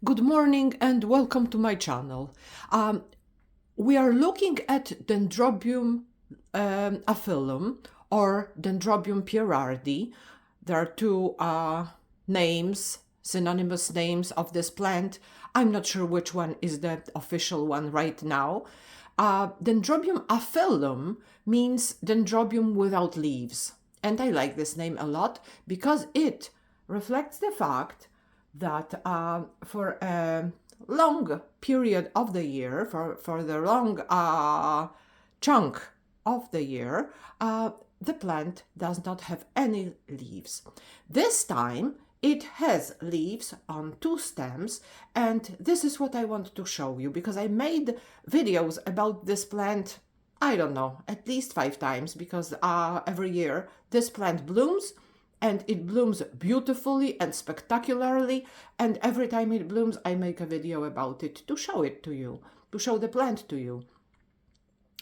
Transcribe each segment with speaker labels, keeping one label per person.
Speaker 1: Good morning and welcome to my channel. We are looking at Dendrobium aphyllum or Dendrobium pierardi. There are two names, synonymous names of this plant. I'm not sure which one is the official one right now. Dendrobium aphyllum means dendrobium without leaves. And I like this name a lot because it reflects the fact that for a long period of the year, for the long chunk of the year, the plant does not have any leaves. This time it has leaves on two stems, and this is what I want to show you because I made videos about this plant, I don't know, at least 5 times, because every year this plant blooms, and it blooms beautifully and spectacularly, and every time it blooms I make a video about it to show it to you, to show the plant to you.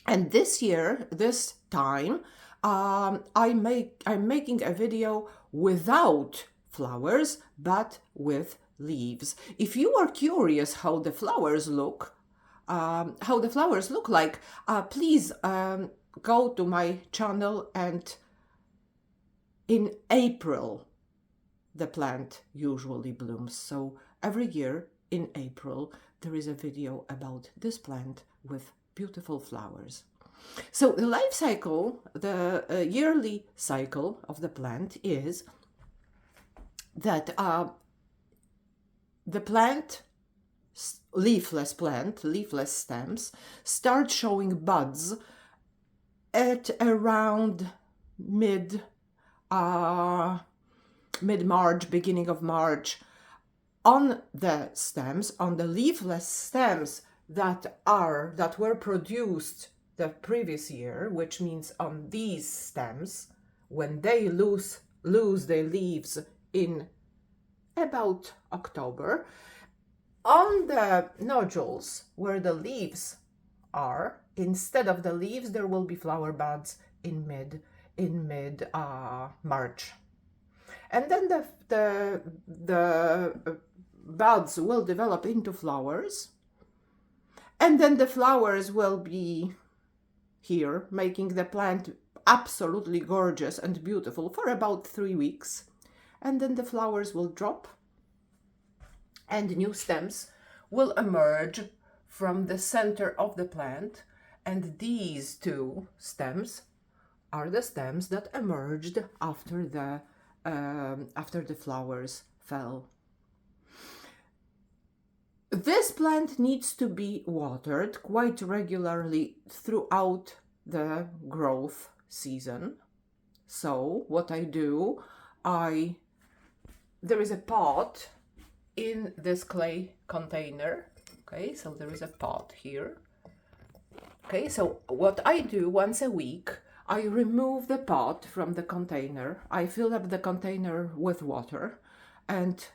Speaker 1: And this year, this time, I'm making a video without flowers but with leaves. If you are curious how the flowers look like, please go to my channel, and in April the plant usually blooms. So every year in April there is a video about this plant with beautiful flowers. So the life cycle, the yearly cycle of the plant is that the plant, leafless stems, start showing buds at around mid-March, beginning of March. On the stems, on the leafless stems that were produced the previous year, which means on these stems, when they lose their leaves in about October, on the nodules where the leaves are, instead of the leaves there will be flower buds in mid March. And then the buds will develop into flowers, and then the flowers will be here, making the plant absolutely gorgeous and beautiful for about 3 weeks. And then the flowers will drop and new stems will emerge from the center of the plant, and these two stems are the stems that emerged after the flowers fell. This plant needs to be watered quite regularly throughout the growth season. So what I do, there is a pot in this clay container. Okay, so there is a pot here. Okay, so what I do once a week, I remove the pot from the container. I fill up the container with water, and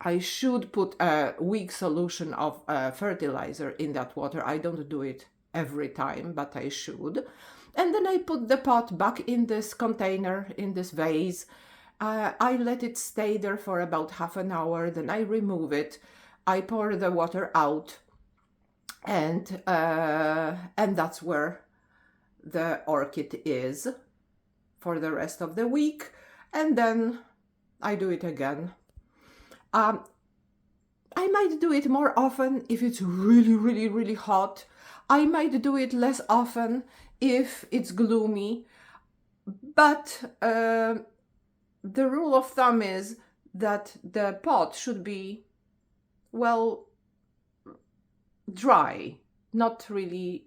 Speaker 1: I should put a weak solution of fertilizer in that water. I don't do it every time, but I should. And then I put the pot back in this container, in this vase. I let it stay there for about half an hour. Then I remove it. I pour the water out, and that's where the orchid is for the rest of the week. And then I do it again. I might do it more often if it's really hot. I might do it less often if it's gloomy. But the rule of thumb is that the pot should be, well, dry, not really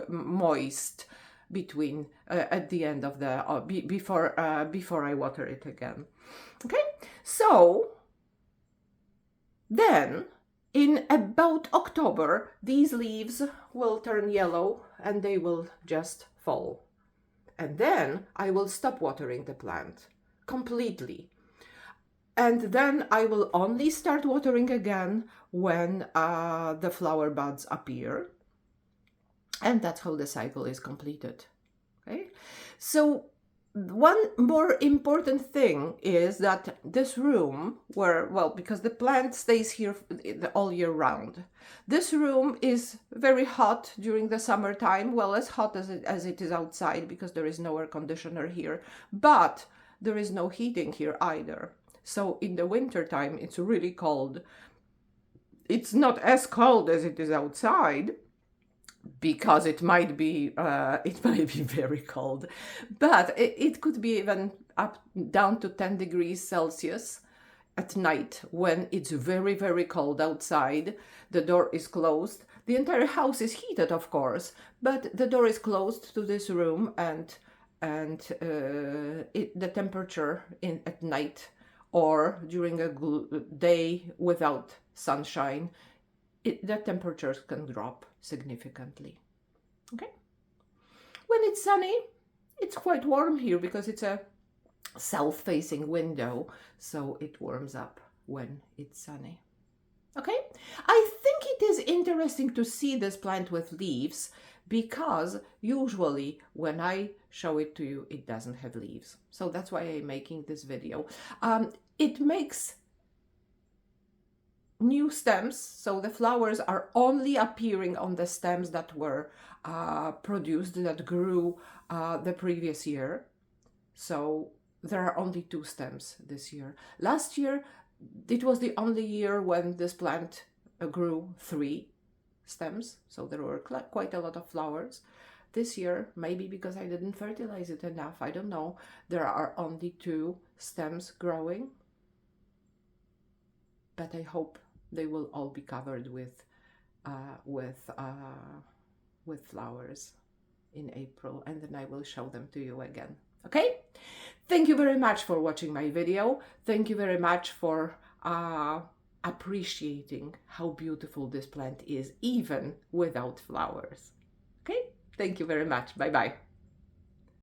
Speaker 1: moist between at the end of the before I water it again. Okay, so then in about October these leaves will turn yellow and they will just fall, and then I will stop watering the plant completely. And then I will only start watering again when the flower buds appear. And that's how the cycle is completed. Okay, so One more important thing is that this room where, well, because the plant stays here all year round, this room is very hot during the summertime, well, as hot as it is outside, because there is no air conditioner here, but there is no heating here either. So in the winter time, it's really cold. It's not as cold as it is outside, because it might be very cold, but it could be even up down to 10 degrees Celsius at night when it's very, very cold outside. The door is closed. The entire house is heated, of course, but the door is closed to this room, and the temperature at night or during a day without sunshine, the temperatures can drop significantly. Okay. When it's sunny, it's quite warm here because it's a south-facing window, so it warms up when it's sunny. Okay. I think it is interesting to see this plant with leaves, because usually when I show it to you, it doesn't have leaves. So that's why I'm making this video. It makes new stems, so the flowers are only appearing on the stems that were produced, that grew the previous year. So there are only 2 stems this year. Last year, it was the only year when this plant grew 3 stems, so there were quite a lot of flowers. This year, maybe because I didn't fertilize it enough, I don't know, there are only 2 stems growing. But I hope they will all be covered with flowers in April, and then I will show them to you again. Okay? Thank you very much for watching my video. Thank you very much for appreciating how beautiful this plant is, even without flowers. Okay? Thank you very much. Bye-bye.